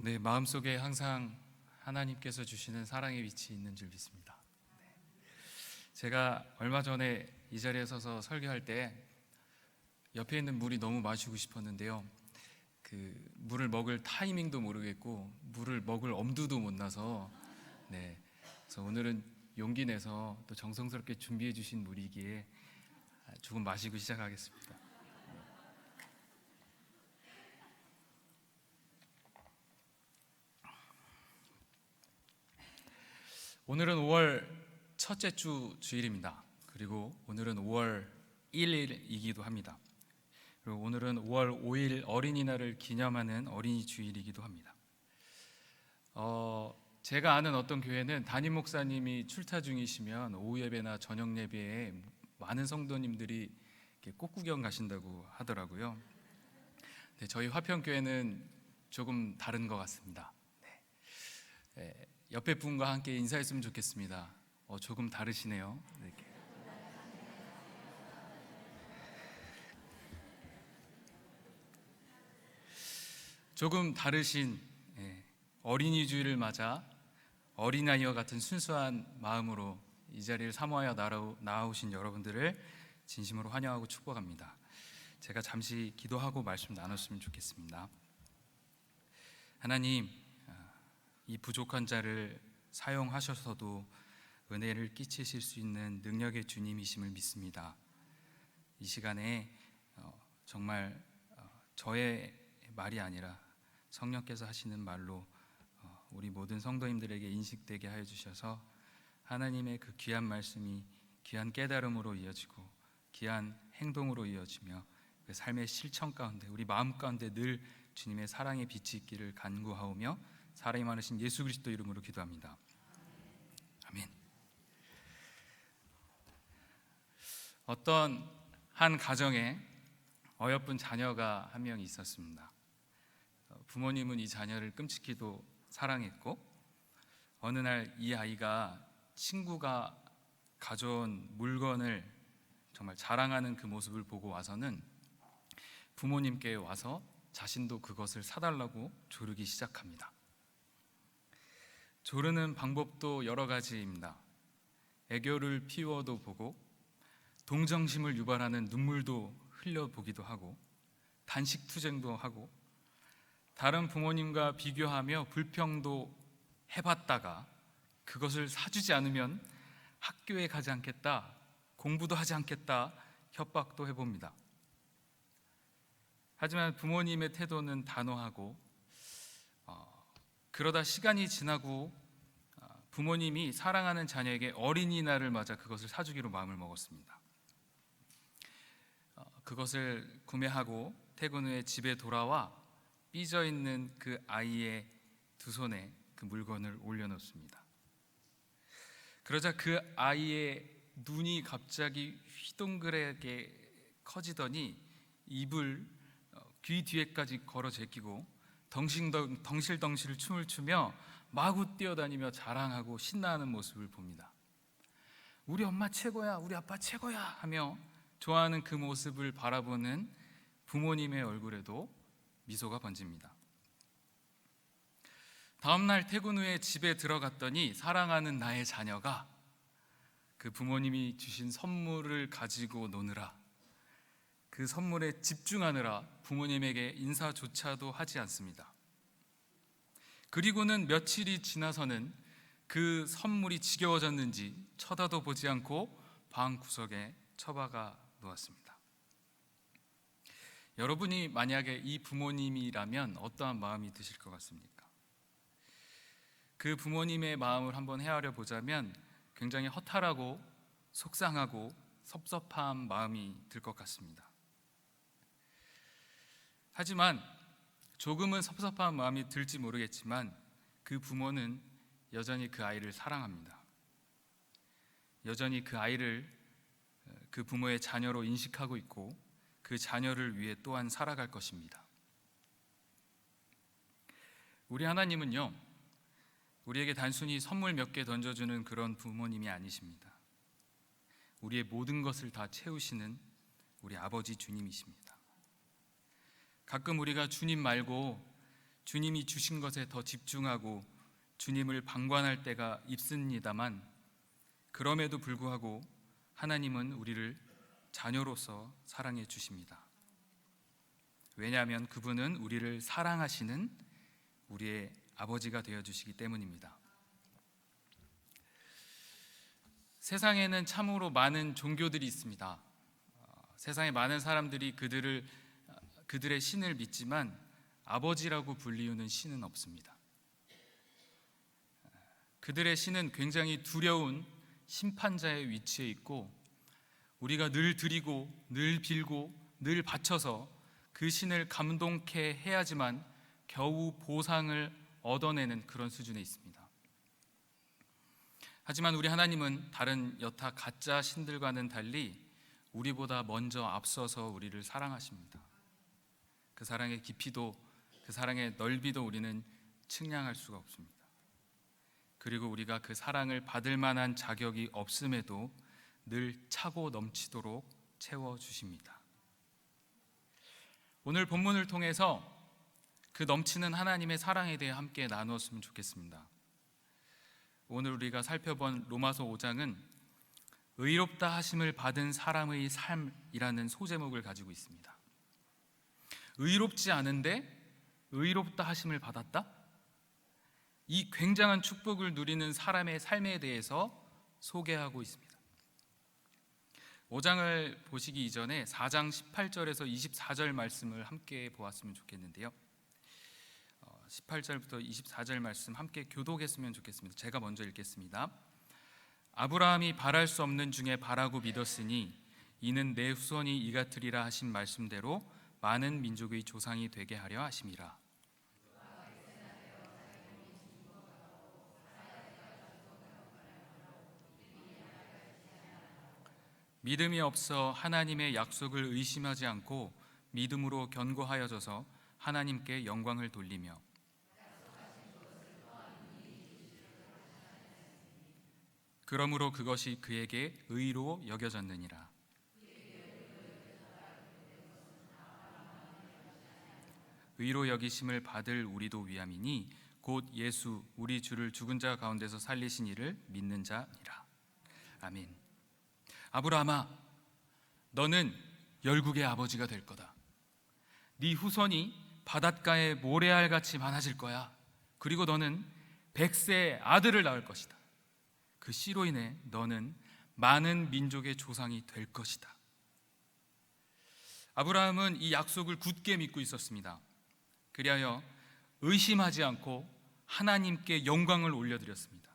네, 마음속에 항상 하나님께서 주시는 사랑의 빛이 있는 줄 믿습니다. 제가 얼마 전에 이 자리에 서서 설교할 때 옆에 있는 물이 너무 마시고 싶었는데요, 그 물을 먹을 타이밍도 모르겠고 물을 먹을 엄두도 못 나서, 그래서 오늘은 용기 내서 또 정성스럽게 준비해 주신 물이기에 조금 마시고 시작하겠습니다. 오늘은 5월 첫째 주 주일입니다. 그리고 오늘은 5월 1일이기도 합니다. 그리고 오늘은 5월 5일 어린이날을 기념하는 어린이 주일이기도 합니다. 제가 아는 어떤 교회는 담임 목사님이 출타 중이시면 오후 예배나 저녁 예배에 많은 성도님들이 꽃구경 가신다고 하더라고요. 저희 화평교회는 조금 다른 것 같습니다. 옆에 분과 함께 인사했으면 좋겠습니다. 조금 다르시네요. 조금 다르신 어린이 주일을 맞아 어린아이와 같은 순수한 마음으로 이 자리를 사모하여 나아오신 여러분들을 진심으로 환영하고 축복합니다. 제가 잠시 기도하고 말씀 나눴으면 좋겠습니다. 하나님, 이 부족한 자를 사용하셔서도 은혜를 끼치실 수 있는 능력의 주님이심을 믿습니다. 이 시간에 정말 저의 말이 아니라 성령께서 하시는 말로 우리 모든 성도님들에게 인식되게 하여 주셔서 하나님의 그 귀한 말씀이 귀한 깨달음으로 이어지고 귀한 행동으로 이어지며 그 삶의 실천 가운데 우리 마음 가운데 늘 주님의 사랑의 빛이 있기를 간구하오며 사랑이 많으신 예수 그리스도 이름으로 기도합니다. 아멘. 어떤 한 가정에 어여쁜 자녀가 한 명 있었습니다. 부모님은 이 자녀를 끔찍히도 사랑했고, 어느 날 이 아이가 친구가 가져온 물건을 정말 자랑하는 그 모습을 보고 와서는 부모님께 와서 자신도 그것을 사달라고 조르기 시작합니다. 조르는 방법도 여러 가지입니다. 애교를 피워도 보고, 동정심을 유발하는 눈물도 흘려보기도 하고, 단식 투쟁도 하고, 다른 부모님과 비교하며 불평도 해봤다가 그것을 사주지 않으면 학교에 가지 않겠다, 공부도 하지 않겠다 협박도 해봅니다. 하지만 부모님의 태도는 단호하고, 그러다 시간이 지나고 부모님이 사랑하는 자녀에게 어린이날을 맞아 그것을 사주기로 마음을 먹었습니다. 그것을 구매하고 퇴근 후에 집에 돌아와 삐져있는 그 아이의 두 손에 그 물건을 올려놓습니다. 그러자 그 아이의 눈이 갑자기 휘둥그레게 커지더니 입을 귀 뒤에까지 걸어 제끼고 덩실덩실 춤을 추며 마구 뛰어다니며 자랑하고 신나하는 모습을 봅니다. 우리 엄마 최고야, 우리 아빠 최고야 하며 좋아하는 그 모습을 바라보는 부모님의 얼굴에도 미소가 번집니다. 다음날 퇴근 후에 집에 들어갔더니 사랑하는 나의 자녀가 그 부모님이 주신 선물을 가지고 노느라, 그 선물에 집중하느라 부모님에게 인사조차도 하지 않습니다. 그리고는 며칠이 지나서는 그 선물이 지겨워졌는지 쳐다도 보지 않고 방 구석에 처박아 놓았습니다. 여러분이 만약에 이 부모님이라면 어떠한 마음이 드실 것 같습니까? 그 부모님의 마음을 한번 헤아려 보자면 굉장히 허탈하고 속상하고 섭섭한 마음이 들 것 같습니다. 하지만 조금은 섭섭한 마음이 들지 모르겠지만 그 부모는 여전히 그 아이를 사랑합니다. 여전히 그 아이를 그 부모의 자녀로 인식하고 있고 그 자녀를 위해 또한 살아갈 것입니다. 우리 하나님은요, 우리에게 단순히 선물 몇 개 던져주는 그런 부모님이 아니십니다. 우리의 모든 것을 다 채우시는 우리 아버지 주님이십니다. 가끔 우리가 주님 말고 주님이 주신 것에 더 집중하고 주님을 방관할 때가 있습니다만, 그럼에도 불구하고 하나님은 우리를 자녀로서 사랑해 주십니다. 왜냐하면 그분은 우리를 사랑하시는 우리의 아버지가 되어주시기 때문입니다. 세상에는 참으로 많은 종교들이 있습니다. 세상에 많은 사람들이 그들의 신을 믿지만 아버지라고 불리우는 신은 없습니다. 그들의 신은 굉장히 두려운 심판자의 위치에 있고, 우리가 늘 드리고 늘 빌고 늘 바쳐서 그 신을 감동케 해야지만 겨우 보상을 얻어내는 그런 수준에 있습니다. 하지만 우리 하나님은 다른 여타 가짜 신들과는 달리 우리보다 먼저 앞서서 우리를 사랑하십니다. 그 사랑의 깊이도 그 사랑의 넓이도 우리는 측량할 수가 없습니다. 그리고 우리가 그 사랑을 받을 만한 자격이 없음에도 늘 차고 넘치도록 채워주십니다. 오늘 본문을 통해서 그 넘치는 하나님의 사랑에 대해 함께 나누었으면 좋겠습니다. 오늘 우리가 살펴본 로마서 5장은 의롭다 하심을 받은 사람의 삶이라는 소제목을 가지고 있습니다. 의롭지 않은데 의롭다 하심을 받았다? 이 굉장한 축복을 누리는 사람의 삶에 대해서 소개하고 있습니다. 5장을 보시기 이전에 4장 18절에서 24절 말씀을 함께 보았으면 좋겠는데요, 18절부터 24절 말씀 함께 교독했으면 좋겠습니다. 제가 먼저 읽겠습니다. 아브라함이 바랄 수 없는 중에 바라고 믿었으니 이는 내 후손이 이같으리라 하신 말씀대로 많은 민족의 조상이 되게 하려 하심이라. 믿음이 없어 하나님의 약속을 의심하지 않고 믿음으로 견고하여져서 하나님께 영광을 돌리며 그러므로 그것이 그에게 의로 여겨졌느니라. 의로 여기심을 받을 우리도 위함이니 곧 예수 우리 주를 죽은 자 가운데서 살리신 이를 믿는 자니라. 아멘. 아브라함아, 너는 열국의 아버지가 될 거다. 네 후손이 바닷가의 모래알같이 많아질 거야. 그리고 너는 100세의 아들을 낳을 것이다. 그 씨로 인해 너는 많은 민족의 조상이 될 것이다. 아브라함은 이 약속을 굳게 믿고 있었습니다. 그리하여 의심하지 않고 하나님께 영광을 올려드렸습니다.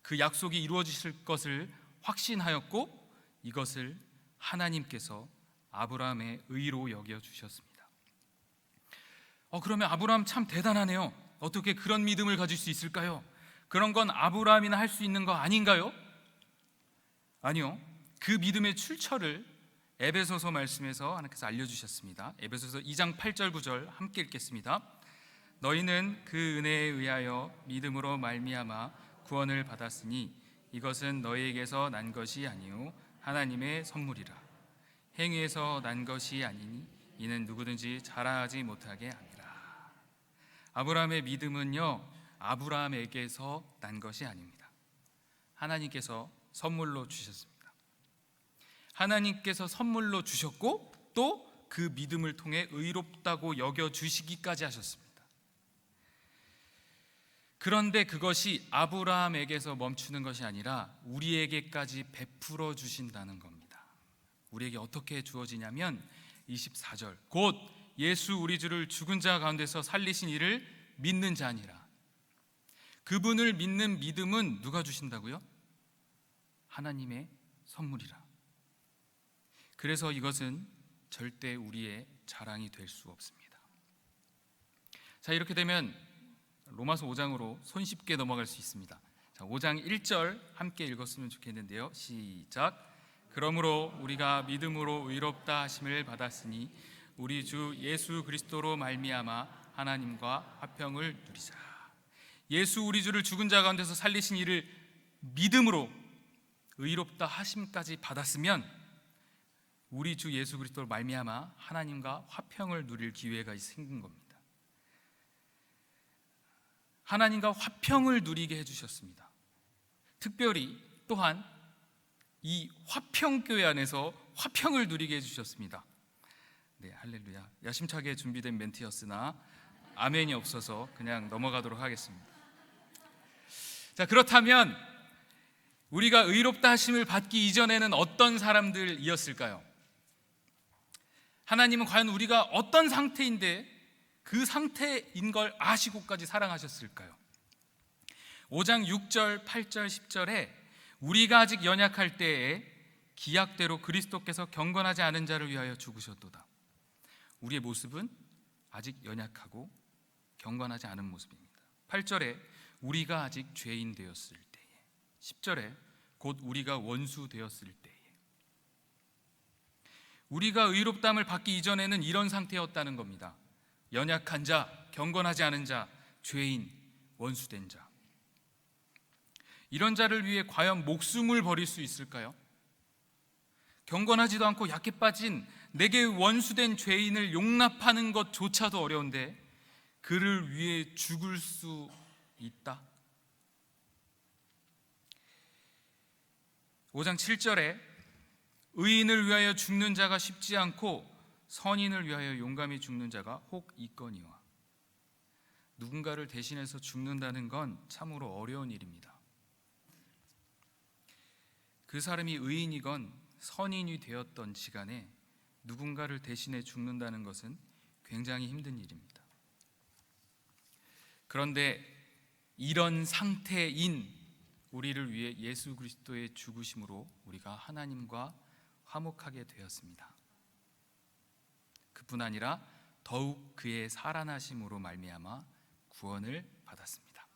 그 약속이 이루어지실 것을 확신하였고 이것을 하나님께서 아브라함의 의로 여겨주셨습니다. 그러면 아브라함 참 대단하네요. 어떻게 그런 믿음을 가질 수 있을까요? 그런 건 아브라함이나 할 수 있는 거 아닌가요? 아니요. 그 믿음의 출처를 에베소서 말씀에서 하나님께서 알려주셨습니다. 에베소서 2장 8절 9절 함께 읽겠습니다. 너희는 그 은혜에 의하여 믿음으로 말미암아 구원을 받았으니 이것은 너희에게서 난 것이 아니요 하나님의 선물이라. 행위에서 난 것이 아니니 이는 누구든지 자랑하지 못하게 함이라. 아브라함의 믿음은요, 아브라함에게서 난 것이 아닙니다. 하나님께서 선물로 주셨습니다. 하나님께서 선물로 주셨고 또 그 믿음을 통해 의롭다고 여겨주시기까지 하셨습니다. 그런데 그것이 아브라함에게서 멈추는 것이 아니라 우리에게까지 베풀어 주신다는 겁니다. 우리에게 어떻게 주어지냐면 24절 곧 예수 우리 주를 죽은 자 가운데서 살리신 이를 믿는 자니라. 그분을 믿는 믿음은 누가 주신다고요? 하나님의 선물이라. 그래서 이것은 절대 우리의 자랑이 될 수 없습니다. 자, 이렇게 되면 로마서 5장으로 손쉽게 넘어갈 수 있습니다. 자, 5장 1절 함께 읽었으면 좋겠는데요. 시작. 그러므로 우리가 믿음으로 의롭다 하심을 받았으니 우리 주 예수 그리스도로 말미암아 하나님과 화평을 누리자. 예수 우리 주를 죽은 자 가운데서 살리신 이를 믿음으로 의롭다 하심까지 받았으면 우리 주 예수 그리스도로 말미암아 하나님과 화평을 누릴 기회가 생긴 겁니다. 하나님과 화평을 누리게 해주셨습니다. 특별히 또한 이 화평교회 안에서 화평을 누리게 해주셨습니다. 네, 할렐루야. 야심차게 준비된 멘트였으나 아멘이 없어서 그냥 넘어가도록 하겠습니다. 자, 그렇다면 우리가 의롭다 하심을 받기 이전에는 어떤 사람들이었을까요? 하나님은 과연 우리가 어떤 상태인데 그 상태인 걸 아시고까지 사랑하셨을까요? 5장 6절, 8절, 10절에 우리가 아직 연약할 때에 기약대로 그리스도께서 경건하지 않은 자를 위하여 죽으셨도다. 우리의 모습은 아직 연약하고 경건하지 않은 모습입니다. 8절에 우리가 아직 죄인 되었을 때에, 10절에 곧 우리가 원수 되었을 때에, 우리가 의롭다함을 받기 이전에는 이런 상태였다는 겁니다. 연약한 자, 경건하지 않은 자, 죄인, 원수된 자. 이런 자를 위해 과연 목숨을 버릴 수 있을까요? 경건하지도 않고 약해 빠진 내게 원수된 죄인을 용납하는 것조차도 어려운데 그를 위해 죽을 수 있다? 5장 7절에 의인을 위하여 죽는 자가 쉽지 않고 선인을 위하여 용감히 죽는 자가 혹 있거니와. 누군가를 대신해서 죽는다는 건 참으로 어려운 일입니다. 그 사람이 의인이건 선인이 되었던 시간에 누군가를 대신해 죽는다는 것은 굉장히 힘든 일입니다. 그런데 이런 상태인 우리를 위해 예수 그리스도의 죽으심으로 우리가 하나님과 화목하게 되었습니다. 그뿐 아니라 더욱 그의 살아나심으로 말미암아 구원을 받았습니다.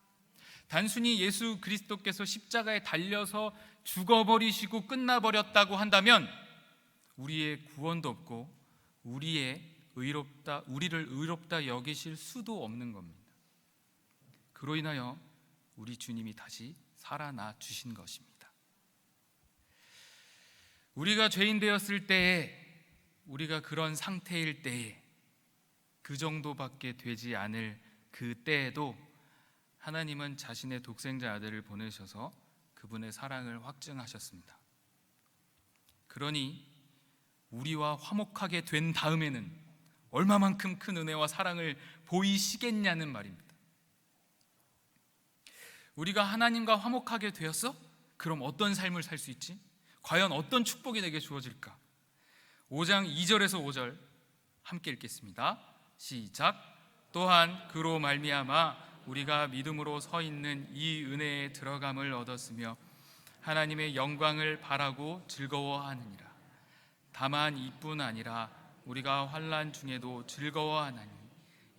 단순히 예수 그리스도께서 십자가에 달려서 죽어버리시고 끝나버렸다고 한다면 우리의 구원도 없고 우리를 의롭다 여기실 수도 없는 겁니다. 그로 인하여 우리 주님이 다시 살아나 주신 것입니다. 우리가 죄인 되었을 때에, 우리가 그런 상태일 때에, 그 정도밖에 되지 않을 그 때에도 하나님은 자신의 독생자 아들을 보내셔서 그분의 사랑을 확증하셨습니다. 그러니 우리와 화목하게 된 다음에는 얼마만큼 큰 은혜와 사랑을 보이시겠냐는 말입니다. 우리가 하나님과 화목하게 되었어? 그럼 어떤 삶을 살 수 있지? 과연 어떤 축복이 내게 주어질까? 5장 2절에서 5절 함께 읽겠습니다. 시작. 또한 그로 말미암아 우리가 믿음으로 서 있는 이 은혜에 들어감을 얻었으며 하나님의 영광을 바라고 즐거워하느니라. 다만 이뿐 아니라 우리가 환난 중에도 즐거워하나니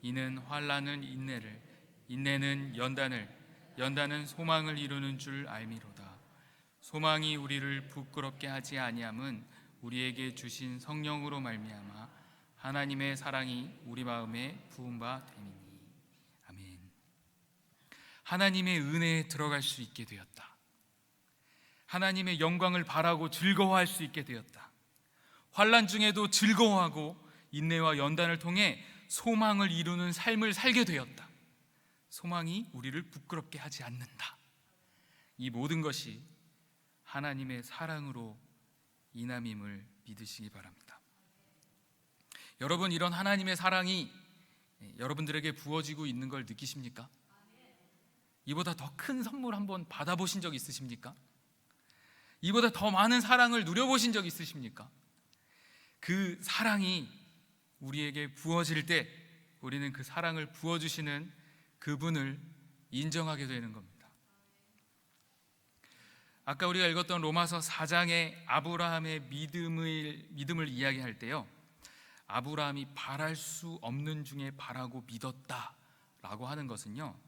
이는 환난은 인내를, 인내는 연단을, 연단은 소망을 이루는 줄 알미로다. 소망이 우리를 부끄럽게 하지 아니함은 우리에게 주신 성령으로 말미암아 하나님의 사랑이 우리 마음에 부은 바 됨이니. 아멘. 하나님의 은혜에 들어갈 수 있게 되었다. 하나님의 영광을 바라고 즐거워할 수 있게 되었다. 환난 중에도 즐거워하고 인내와 연단을 통해 소망을 이루는 삶을 살게 되었다. 소망이 우리를 부끄럽게 하지 않는다. 이 모든 것이 하나님의 사랑으로 인함임을 믿으시기 바랍니다. 여러분, 이런 하나님의 사랑이 여러분들에게 부어지고 있는 걸 느끼십니까? 이보다 더 큰 선물 한번 받아보신 적 있으십니까? 이보다 더 많은 사랑을 누려보신 적 있으십니까? 그 사랑이 우리에게 부어질 때 우리는 그 사랑을 부어주시는 그분을 인정하게 되는 겁니다. 아까 우리가 읽었던 로마서 4장의 아브라함의 믿음을 이야기할 때요, 아브라함이 바랄 수 없는 중에 바라고 믿었다라고 하는 것은요,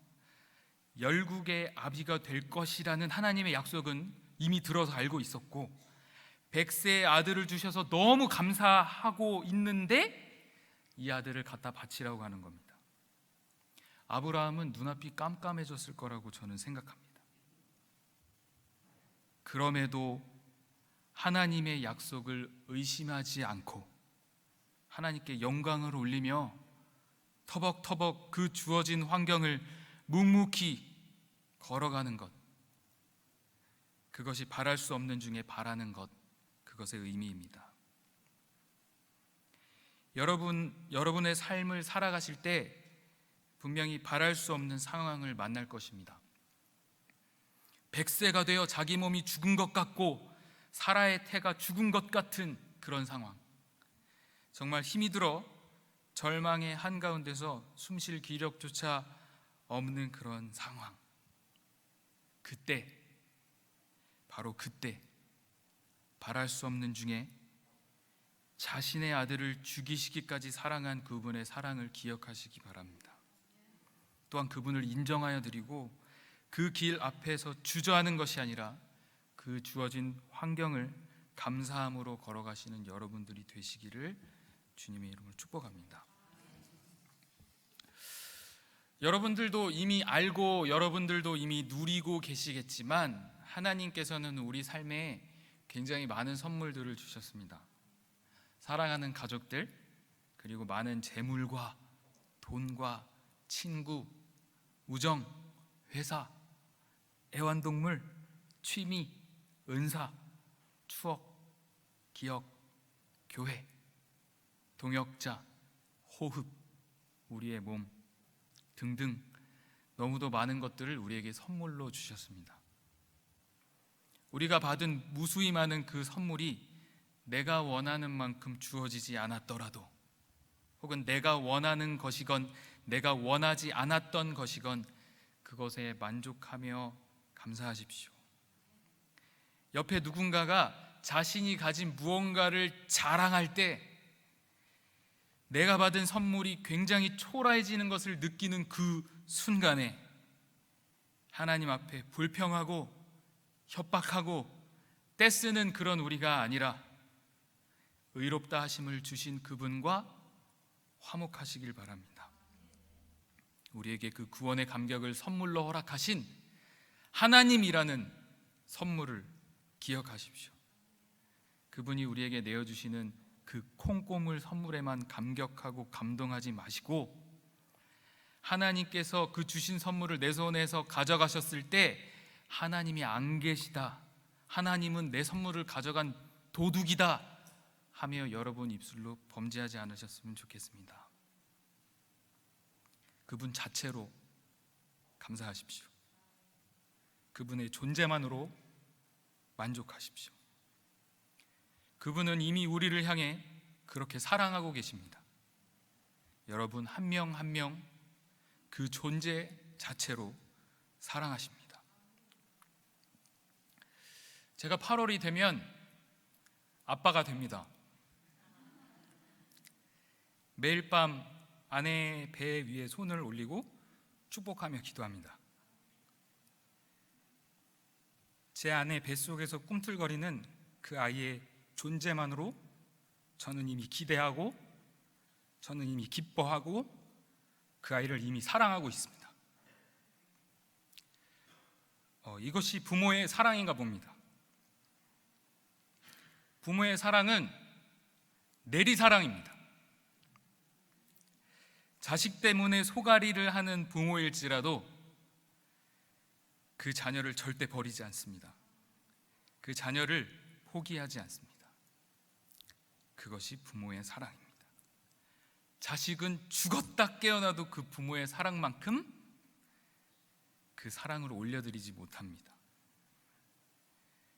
열국의 아비가 될 것이라는 하나님의 약속은 이미 들어서 알고 있었고 100세의 아들을 주셔서 너무 감사하고 있는데 이 아들을 갖다 바치라고 하는 겁니다. 아브라함은 눈앞이 깜깜해졌을 거라고 저는 생각합니다. 그럼에도 하나님의 약속을 의심하지 않고 하나님께 영광을 올리며 터벅터벅 그 주어진 환경을 묵묵히 걸어가는 것, 그것이 바랄 수 없는 중에 바라는 것, 그것의 의미입니다. 여러분의 삶을 살아가실 때 분명히 바랄 수 없는 상황을 만날 것입니다. 100세가 되어 자기 몸이 죽은 것 같고 사라의 태가 죽은 것 같은 그런 상황, 정말 힘이 들어 절망의 한가운데서 숨쉴 기력조차 없는 그런 상황, 그때, 바로 그때 바랄 수 없는 중에 자신의 아들을 죽이시기까지 사랑한 그분의 사랑을 기억하시기 바랍니다. 또한 그분을 인정하여 드리고 그 길 앞에서 주저하는 것이 아니라 그 주어진 환경을 감사함으로 걸어가시는 여러분들이 되시기를 주님의 이름으로 축복합니다. 여러분들도 이미 알고 여러분들도 이미 누리고 계시겠지만 하나님께서는 우리 삶에 굉장히 많은 선물들을 주셨습니다. 사랑하는 가족들, 그리고 많은 재물과 돈과 친구, 우정, 회사, 애완동물, 취미, 은사, 추억, 기억, 교회, 동역자, 호흡, 우리의 몸 등등 너무도 많은 것들을 우리에게 선물로 주셨습니다. 우리가 받은 무수히 많은 그 선물이 내가 원하는 만큼 주어지지 않았더라도, 혹은 내가 원하는 것이건 내가 원하지 않았던 것이건 그것에 만족하며 감사하십시오. 옆에 누군가가 자신이 가진 무언가를 자랑할 때 내가 받은 선물이 굉장히 초라해지는 것을 느끼는 그 순간에 하나님 앞에 불평하고 협박하고 떼쓰는 그런 우리가 아니라 의롭다 하심을 주신 그분과 화목하시길 바랍니다. 우리에게 그 구원의 감격을 선물로 허락하신 하나님이라는 선물을 기억하십시오. 그분이 우리에게 내어주시는 그 콩고물 선물에만 감격하고 감동하지 마시고, 하나님께서 그 주신 선물을 내 손에서 가져가셨을 때 하나님이 안 계시다, 하나님은 내 선물을 가져간 도둑이다 하며 여러분 입술로 범죄하지 않으셨으면 좋겠습니다. 그분 자체로 감사하십시오. 그분의 존재만으로 만족하십시오. 그분은 이미 우리를 향해 그렇게 사랑하고 계십니다. 여러분 한 명 한 명 그 존재 자체로 사랑하십니다. 제가 8월이 되면 아빠가 됩니다. 매일 밤 아내의 배 위에 손을 올리고 축복하며 기도합니다. 제 아내 뱃속에서 꿈틀거리는 그 아이의 존재만으로 저는 이미 기대하고, 저는 이미 기뻐하고, 그 아이를 이미 사랑하고 있습니다. 이것이 부모의 사랑인가 봅니다. 부모의 사랑은 내리사랑입니다. 자식 때문에 소가리를 하는 부모일지라도 그 자녀를 절대 버리지 않습니다. 그 자녀를 포기하지 않습니다. 그것이 부모의 사랑입니다. 자식은 죽었다 깨어나도 그 부모의 사랑만큼 그 사랑을 올려드리지 못합니다.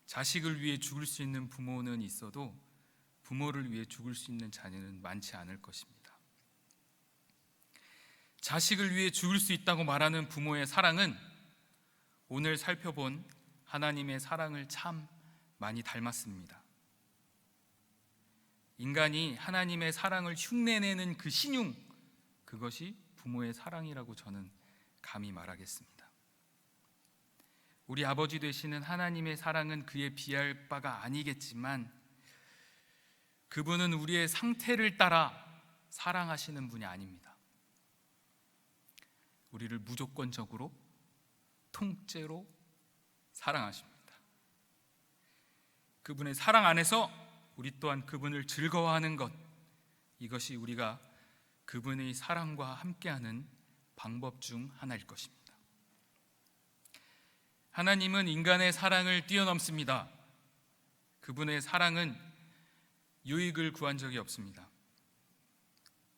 자식을 위해 죽을 수 있는 부모는 있어도 부모를 위해 죽을 수 있는 자녀는 많지 않을 것입니다. 자식을 위해 죽을 수 있다고 말하는 부모의 사랑은 오늘 살펴본 하나님의 사랑을 참 많이 닮았습니다. 인간이 하나님의 사랑을 흉내내는 그 신용, 그것이 부모의 사랑이라고 저는 감히 말하겠습니다. 우리 아버지 되시는 하나님의 사랑은 그에 비할 바가 아니겠지만 그분은 우리의 상태를 따라 사랑하시는 분이 아닙니다. 우리를 무조건적으로 통째로 사랑하십니다. 그분의 사랑 안에서 우리 또한 그분을 즐거워하는 것, 이것이 우리가 그분의 사랑과 함께하는 방법 중 하나일 것입니다. 하나님은 인간의 사랑을 뛰어넘습니다. 그분의 사랑은 유익을 구한 적이 없습니다.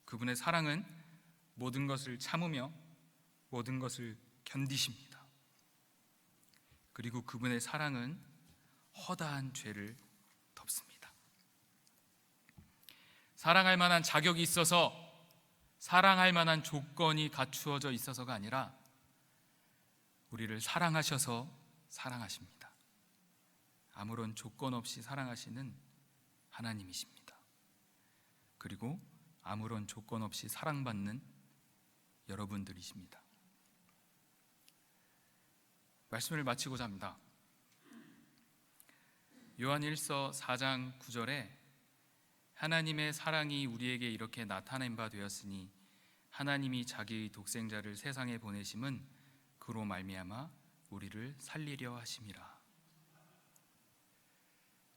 그분의 사랑은 모든 것을 참으며 모든 것을 견디십니다. 그리고 그분의 사랑은 허다한 죄를 덮습니다. 사랑할 만한 자격이 있어서, 사랑할 만한 조건이 갖추어져 있어서가 아니라 우리를 사랑하셔서 사랑하십니다. 아무런 조건 없이 사랑하시는 하나님이십니다. 그리고 아무런 조건 없이 사랑받는 여러분들이십니다. 말씀을 마치고자 합니다. 요한 1서 4장 9절에 하나님의 사랑이 우리에게 이렇게 나타낸 바 되었으니 하나님이 자기의 독생자를 세상에 보내심은 그로 말미암아 우리를 살리려 하심이라.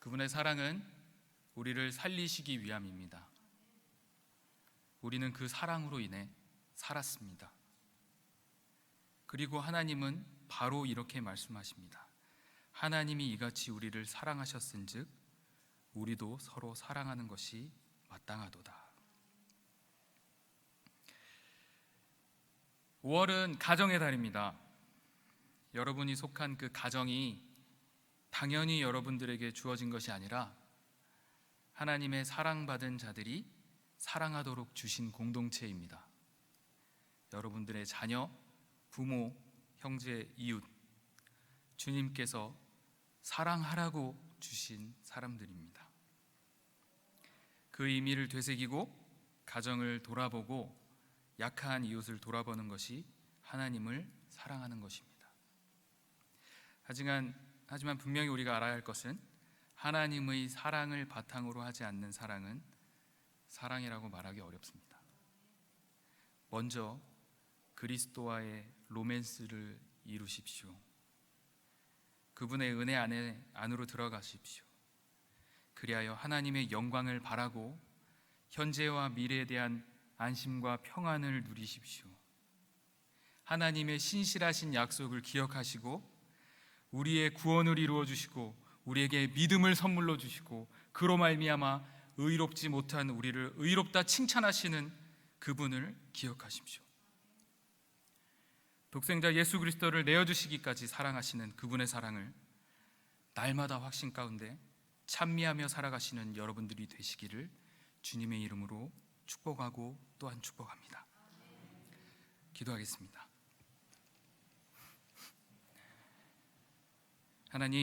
그분의 사랑은 우리를 살리시기 위함입니다. 우리는 그 사랑으로 인해 살았습니다. 그리고 하나님은 바로 이렇게 말씀하십니다. 하나님이 이같이 우리를 사랑하셨은즉 우리도 서로 사랑하는 것이 마땅하도다. 5월은 가정의 달입니다. 여러분이 속한 그 가정이 당연히 여러분들에게 주어진 것이 아니라 하나님의 사랑받은 자들이 사랑하도록 주신 공동체입니다. 여러분들의 자녀, 부모, 형제, 이웃, 주님께서 사랑하라고 주신 사람들입니다. 그 의미를 되새기고 가정을 돌아보고 약한 이웃을 돌아보는 것이 하나님을 사랑하는 것입니다. 하지만 분명히 우리가 알아야 할 것은 하나님의 사랑을 바탕으로 하지 않는 사랑은 사랑이라고 말하기 어렵습니다. 먼저 그리스도와의 로맨스를 이루십시오. 그분의 은혜 안으로 들어가십시오. 그리하여 하나님의 영광을 바라고 현재와 미래에 대한 안심과 평안을 누리십시오. 하나님의 신실하신 약속을 기억하시고 우리의 구원을 이루어 주시고 우리에게 믿음을 선물로 주시고 그로 말미암아 의롭지 못한 우리를 의롭다 칭찬하시는 그분을 기억하십시오. 독생자 예수 그리스도를 내어주시기까지 사랑하시는 그분의 사랑을 날마다 확신 가운데 찬미하며 살아가시는 여러분들이 되시기를 주님의 이름으로 축복하고 또한 축복합니다. 기도하겠습니다. 하나님,